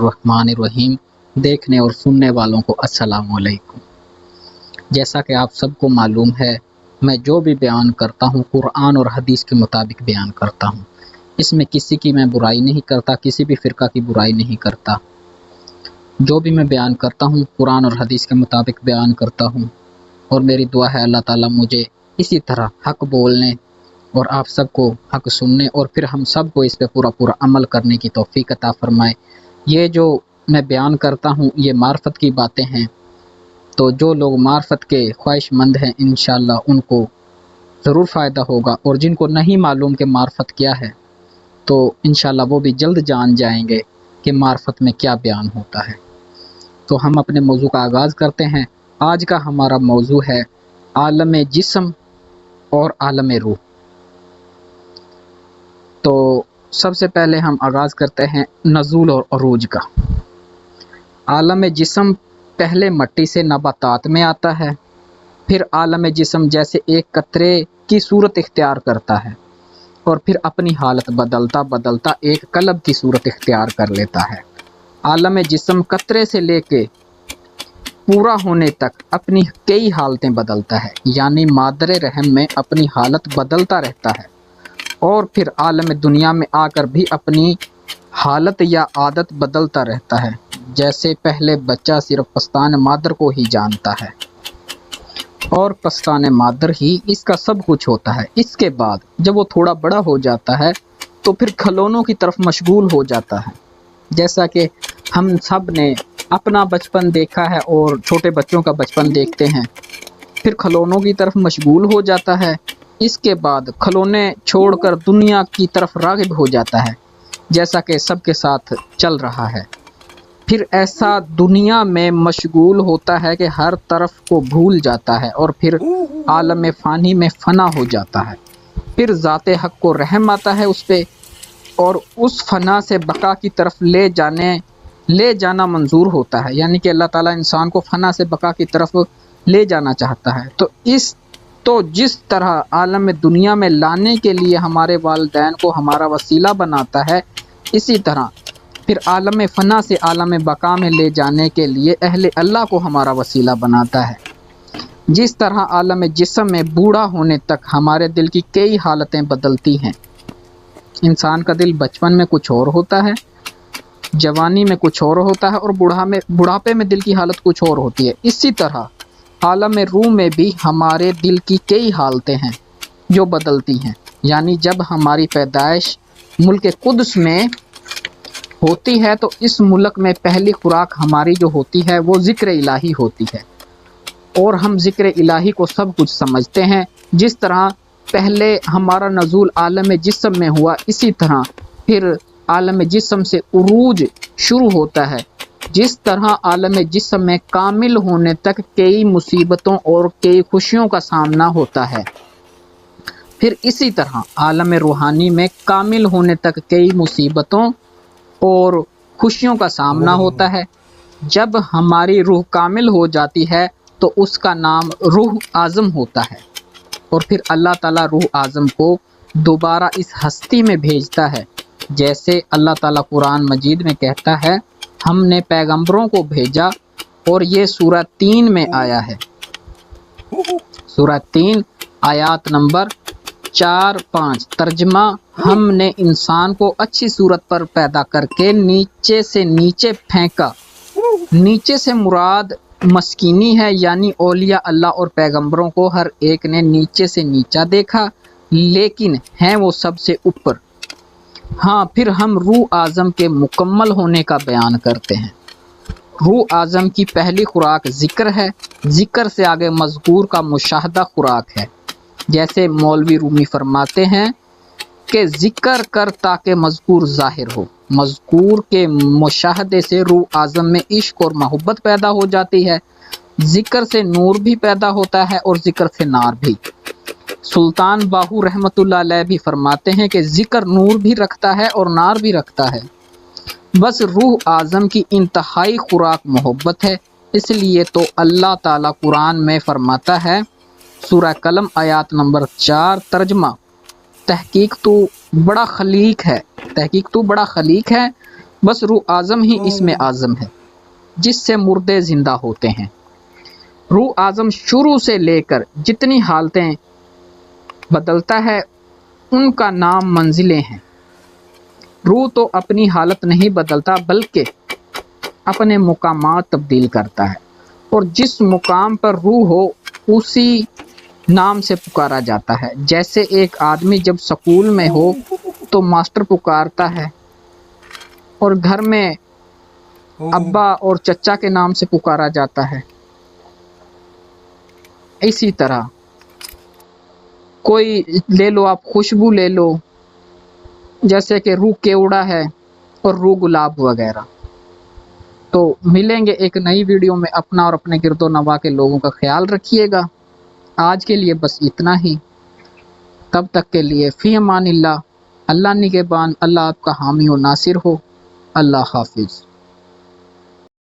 बिस्मिल्लाहिर्रहमानिर्रहीम। देखने और सुनने वालों को अस्सलाम वालेकुम। जैसा कि आप सबको मालूम है, मैं जो भी बयान करता हूँ कुरान और हदीस के मुताबिक बयान करता हूँ। इसमें किसी की मैं बुराई नहीं करता, किसी भी फ़िरका की बुराई नहीं करता। जो भी मैं बयान करता हूँ कुरान और हदीस के मुताबिक बयान करता हूँ, और मेरी दुआ है अल्लाह ताला मुझे इसी तरह हक़ बोलने और आप सबको हक़ सुनने और फिर हम सबको इस पे पूरा पूरा अमल करने की तौफ़ीक अता फ़रमाए। ये जो मैं बयान करता हूँ ये मार्फत की बातें हैं, तो जो लोग मार्फत के ख्वाहिशमंद हैं इंशाअल्लाह उनको ज़रूर फ़ायदा होगा, और जिनको नहीं मालूम कि मार्फत क्या है तो इंशाअल्लाह वो भी जल्द जान जाएंगे कि मार्फत में क्या बयान होता है। तो हम अपने मौजू का आगाज़ करते हैं। आज का हमारा मौजू है आलम जिस्म और आलम रूह। तो सबसे पहले हम आगाज़ करते हैं नज़ूल और अरूज का। आलम जिस्म पहले मट्टी से नबातात में आता है, फिर आलम जिस्म जैसे एक कतरे की सूरत इख्तियार करता है और फिर अपनी हालत बदलता बदलता एक कलब की सूरत इख्तियार कर लेता है। आलम जिस्म कतरे से लेके पूरा होने तक अपनी कई हालतें बदलता है, यानी मादरे रहम में अपनी हालत बदलता रहता है, और फिर आलम दुनिया में आकर भी अपनी हालत या आदत बदलता रहता है। जैसे पहले बच्चा सिर्फ पस्तान मादर को ही जानता है और पस्तान मादर ही इसका सब कुछ होता है। इसके बाद जब वो थोड़ा बड़ा हो जाता है तो फिर खिलौनों की तरफ मशगूल हो जाता है। जैसा कि हम सब ने अपना बचपन देखा है और छोटे बच्चों का बचपन देखते हैं, फिर खिलौनों की तरफ मशगूल हो जाता है। इसके बाद खिलौने छोड़कर दुनिया की तरफ राग़िब हो जाता है, जैसा कि सबके साथ चल रहा है। फिर ऐसा दुनिया में मशगूल होता है कि हर तरफ को भूल जाता है और फिर आलम फ़ानी में फ़ना हो जाता है। फिर ज़ाते हक़ को रहम आता है उस पे, और उस फ़ना से बका की तरफ ले जाना मंजूर होता है, यानी कि अल्लाह ताला इंसान को फ़ना से बका की तरफ ले जाना चाहता है। तो जिस तरह आलम दुनिया में लाने के लिए हमारे वालिदैन को हमारा वसीला बनाता है, इसी तरह फिर आलम फ़ना से आलम बका में ले जाने के लिए अहले अल्लाह को हमारा वसीला बनाता है। जिस तरह आलम जिस्म में बूढ़ा होने तक हमारे दिल की कई हालतें बदलती हैं। इंसान का दिल बचपन में कुछ और होता है, जवानी में कुछ और होता है, और बुढ़ापे में दिल की हालत कुछ और होती है। इसी तरह आलम रूह में भी हमारे दिल की कई हालतें हैं जो बदलती हैं। यानी जब हमारी पैदाइश मुल्क कुद्स में होती है तो इस मुल्क में पहली खुराक हमारी जो होती है वो ज़िक्र इलाही होती है, और हम ज़िक्र इलाही को सब कुछ समझते हैं। जिस तरह पहले हमारा नज़ूल आलम जिस्म में हुआ, इसी तरह फिर आलम जिस्म से उरूज शुरू होता है। जिस तरह आलम जिस्म में कामिल होने तक कई मुसीबतों और कई खुशियों का सामना होता है, फिर इसी तरह आलम रूहानी में कामिल होने तक कई मुसीबतों और खुशियों का सामना होता है। जब हमारी रूह कामिल हो जाती है तो उसका नाम रूह आज़म होता है, और फिर अल्लाह ताला रूह आज़म को दोबारा इस हस्ती में भेजता है। जैसे अल्लाह ताला कुरान मजीद में कहता है, हमने पैगंबरों को भेजा, और ये सूरह 3 में आया है। सूरह 3 आयात नंबर 4-5। तर्जमा, हमने इंसान को अच्छी सूरत पर पैदा करके नीचे से नीचे फेंका। नीचे से मुराद मस्कीनी है, यानी औलिया अल्लाह और पैगंबरों को हर एक ने नीचे से नीचा देखा, लेकिन हैं वो सबसे ऊपर। हाँ, फिर हम रूह आज़म के मुकम्मल होने का बयान करते हैं। रूह आज़म की पहली खुराक ज़िक्र है। ज़िक्र से आगे मज़कूर का मुशाहदा खुराक है। जैसे मौलवी रूमी फरमाते हैं कि ज़िक्र कर ताकि मज़कूर ज़ाहिर हो। मज़कूर के मुशाहदे से रूह आज़म में इश्क और मोहब्बत पैदा हो जाती है। ज़िक्र से नूर भी पैदा होता है और ज़िक्र से नार भी। सुल्तान बाहू रहमतुल्लाह अलैह भी फरमाते हैं कि ज़िक्र नूर भी रखता है और नार भी रखता है। बस रूह आज़म की इंतहाई खुराक मोहब्बत है। इसलिए तो अल्लाह ताला कुरान में फरमाता है, सूरह कलम आयात नंबर 4। तर्जमा, तहकीक तो बड़ा खलीक है بس روح اعظم ہی اسم اعظم ہے جس سے مردے زندہ ہوتے ہیں۔ روح اعظم شروع سے لے کر جتنی حالتیں بدلتا ہے ان کا نام منزلیں ہیں۔ روح تو اپنی حالت نہیں بدلتا بلکہ اپنے مقامات تبدیل کرتا ہے، اور جس مقام پر روح ہو اسی نام سے پکارا جاتا ہے۔ جیسے ایک آدمی جب سکول میں ہو تو ماسٹر پکارتا ہے، اور گھر میں ابا اور چچا کے نام سے پکارا جاتا ہے۔ اسی طرح کوئی لے لو، آپ خوشبو لے لو، جیسے کہ روح کیوڑا ہے اور روح گلاب وغیرہ۔ تو ملیں گے ایک نئی ویڈیو میں۔ اپنا اور اپنے گرد و نواح کے لوگوں کا خیال رکھیے گا۔ آج کے لیے بس اتنا ہی، تب تک کے لیے فی امان اللہ۔ اللہ نگہبان، اللہ آپ کا حامی و ناصر ہو۔ اللہ حافظ۔